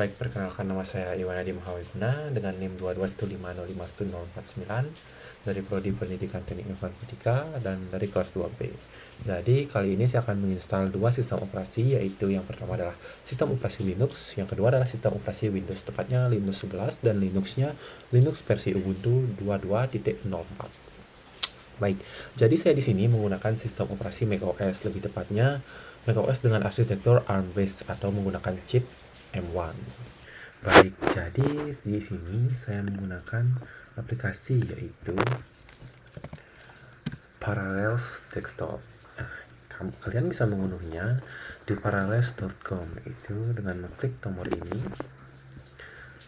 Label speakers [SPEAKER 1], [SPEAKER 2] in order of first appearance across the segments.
[SPEAKER 1] Baik, perkenalkan nama saya Iwan Adi Mahawiguna dengan NIM 2215051049 dari Prodi Pendidikan Teknik Informatika dan dari kelas 2B. Jadi kali ini saya akan menginstal dua sistem operasi, yaitu yang pertama adalah sistem operasi Linux, yang kedua adalah sistem operasi Windows, tepatnya Linux 11 dan Linuxnya Linux versi Ubuntu 22.04. Baik, jadi saya di sini menggunakan sistem operasi macOS, lebih tepatnya macOS dengan arsitektur ARM-based atau menggunakan chip M1. Baik, jadi di sini saya menggunakan aplikasi yaitu Parallels Desktop. Kalian bisa mengunduhnya di parallels.com itu dengan mengklik tombol ini,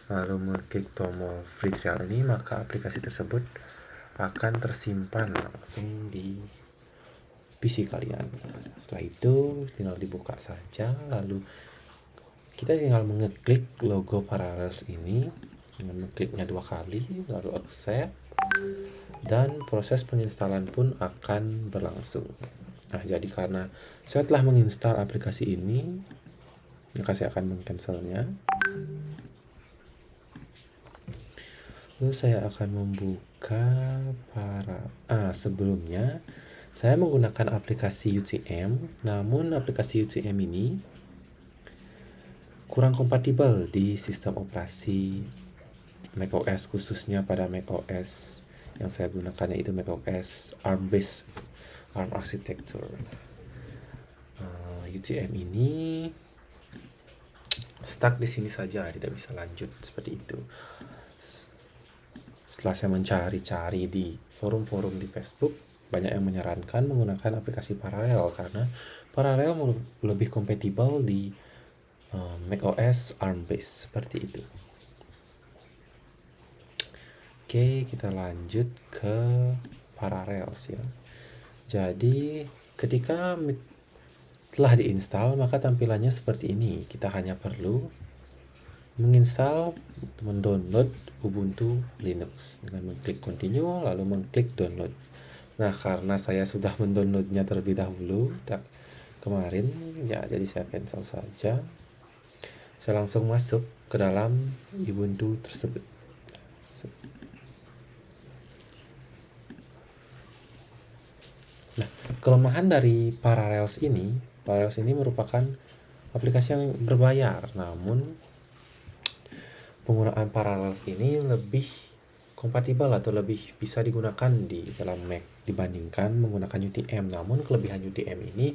[SPEAKER 1] lalu mengklik tombol free trial ini, maka aplikasi tersebut akan tersimpan langsung di PC kalian. Setelah itu tinggal dibuka saja, lalu kita tinggal mengeklik logo Parallels ini dengan mengkliknya 2 kali, lalu accept, dan proses penginstalan pun akan berlangsung. Nah, jadi karena saya telah menginstal aplikasi ini, maka saya akan mengcancelnya. Lalu saya akan membuka sebelumnya saya menggunakan aplikasi UTM, namun aplikasi UTM ini kurang kompatibel di sistem operasi macOS, khususnya pada macOS yang saya gunakan yaitu macOS ARM-based, ARM architecture. UTM ini stuck di sini saja, tidak bisa lanjut seperti itu. Setelah saya mencari-cari di forum-forum di Facebook, banyak yang menyarankan menggunakan aplikasi Parallel karena Parallel lebih kompatibel di macOS ARM-based seperti itu. Oke, kita lanjut ke Parallels ya. Jadi ketika telah diinstal, maka tampilannya seperti ini. Kita hanya perlu mendownload Ubuntu Linux dengan mengklik continue lalu mengklik download. Nah, karena saya sudah mendownloadnya terlebih dahulu kemarin ya, jadi saya cancel saja. Saya langsung masuk ke dalam Ubuntu tersebut. Nah, kelemahan dari Parallels ini merupakan aplikasi yang berbayar, namun penggunaan Parallels ini lebih kompatibel atau lebih bisa digunakan di dalam Mac dibandingkan menggunakan UTM. Namun kelebihan UTM ini,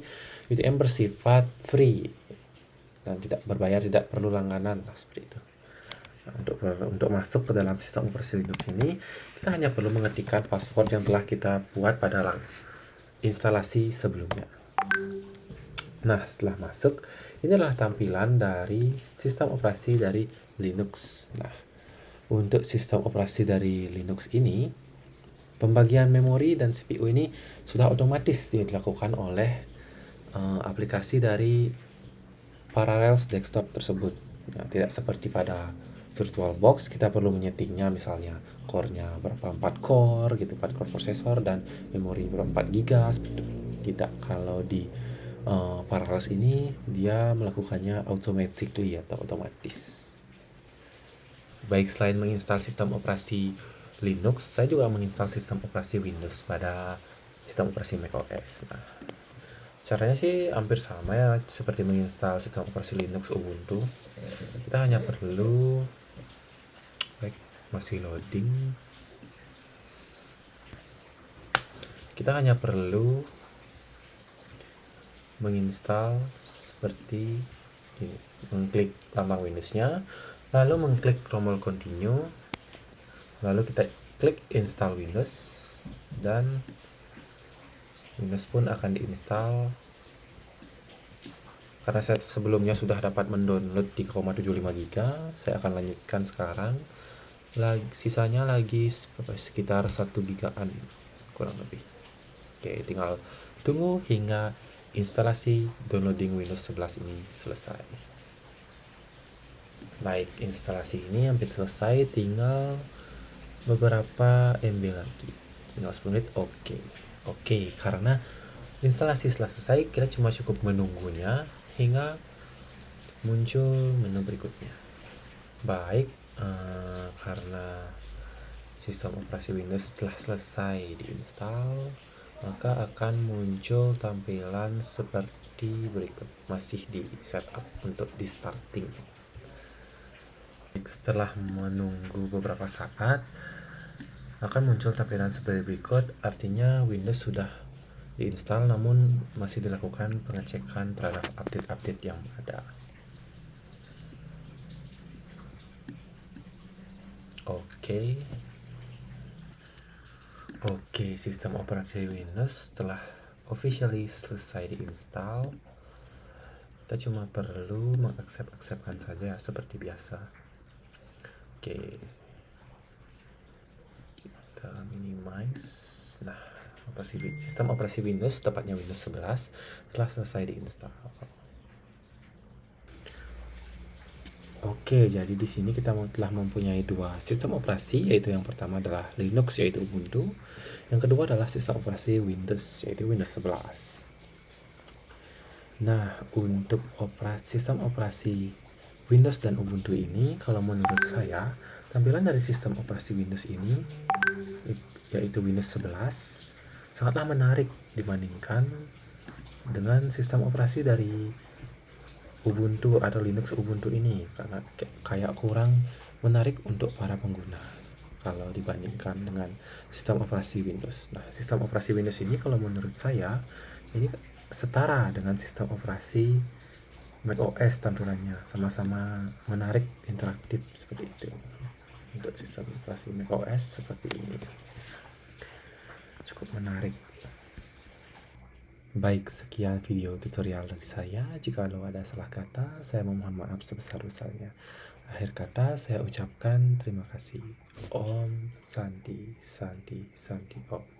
[SPEAKER 1] UTM bersifat free dan tidak berbayar, tidak perlu langganan seperti itu. Nah, untuk masuk ke dalam sistem operasi Linux ini, kita hanya perlu mengetikkan password yang telah kita buat pada instalasi sebelumnya. Nah, setelah masuk, inilah tampilan dari sistem operasi dari Linux. Nah, untuk sistem operasi dari Linux ini, pembagian memori dan CPU ini sudah otomatis dilakukan oleh aplikasi dari Parallels Desktop tersebut. Nah, tidak seperti pada VirtualBox, kita perlu menyetingnya, misalnya core-nya berapa, 4 core gitu, 4 core prosesor dan memori berapa 4 GB. Tidak, kalau di Parallels ini dia melakukannya automatically atau otomatis. Baik, selain menginstal sistem operasi Linux, saya juga menginstal sistem operasi Windows pada sistem operasi macOS. Nah, caranya sih hampir sama ya seperti menginstal sistem operasi Linux Ubuntu. Kita hanya perlu masih loading. Kita hanya perlu menginstal seperti ini, mengklik lambang Windows-nya, lalu mengklik tombol continue, lalu kita klik install Windows, dan Windows pun akan diinstal. Karena saya sebelumnya sudah dapat mendownload 3,75 GB, saya akan lanjutkan sekarang. Sisanya lagi sekitar 1 GB-an kurang lebih. Oke, tinggal tunggu hingga instalasi downloading Windows 11 ini selesai. Baik, instalasi ini hampir selesai, tinggal beberapa MB lagi, tinggal 10 menit. Oke, karena instalasi setelah selesai, kita cuma cukup menunggunya hingga muncul menu berikutnya. Baik, karena sistem operasi Windows telah selesai diinstal, maka akan muncul tampilan seperti berikut. Masih di setup untuk di starting. Setelah menunggu beberapa saat, akan muncul tampilan seperti berikut, artinya Windows sudah diinstal namun masih dilakukan pengecekan terhadap update-update yang ada. Oke, sistem operasi Windows telah officially selesai diinstal. Kita cuma perlu mengaksepkan saja seperti biasa. Oke, kita minimize. Nah, sistem operasi Windows, tepatnya Windows 11, telah selesai diinstal. Oke, jadi di sini kita telah mempunyai dua sistem operasi, yaitu yang pertama adalah Linux, yaitu Ubuntu. Yang kedua adalah sistem operasi Windows, yaitu Windows 11. Nah, untuk sistem operasi Windows dan Ubuntu ini, kalau menurut saya, tampilan dari sistem operasi Windows ini, yaitu Windows 11, sangatlah menarik dibandingkan dengan sistem operasi dari Ubuntu atau Linux Ubuntu ini, karena kayak kurang menarik untuk para pengguna kalau dibandingkan dengan sistem operasi Windows. Nah, sistem operasi Windows ini kalau menurut saya ini setara dengan sistem operasi macOS tampilannya, sama-sama menarik, interaktif seperti itu. Untuk sistem operasi macOS seperti ini, cukup menarik. Baik, sekian video tutorial dari saya. Jika ada salah kata, saya memohon maaf sebesar-besarnya. Akhir kata, saya ucapkan terima kasih. Om Santi Santi Santi Om.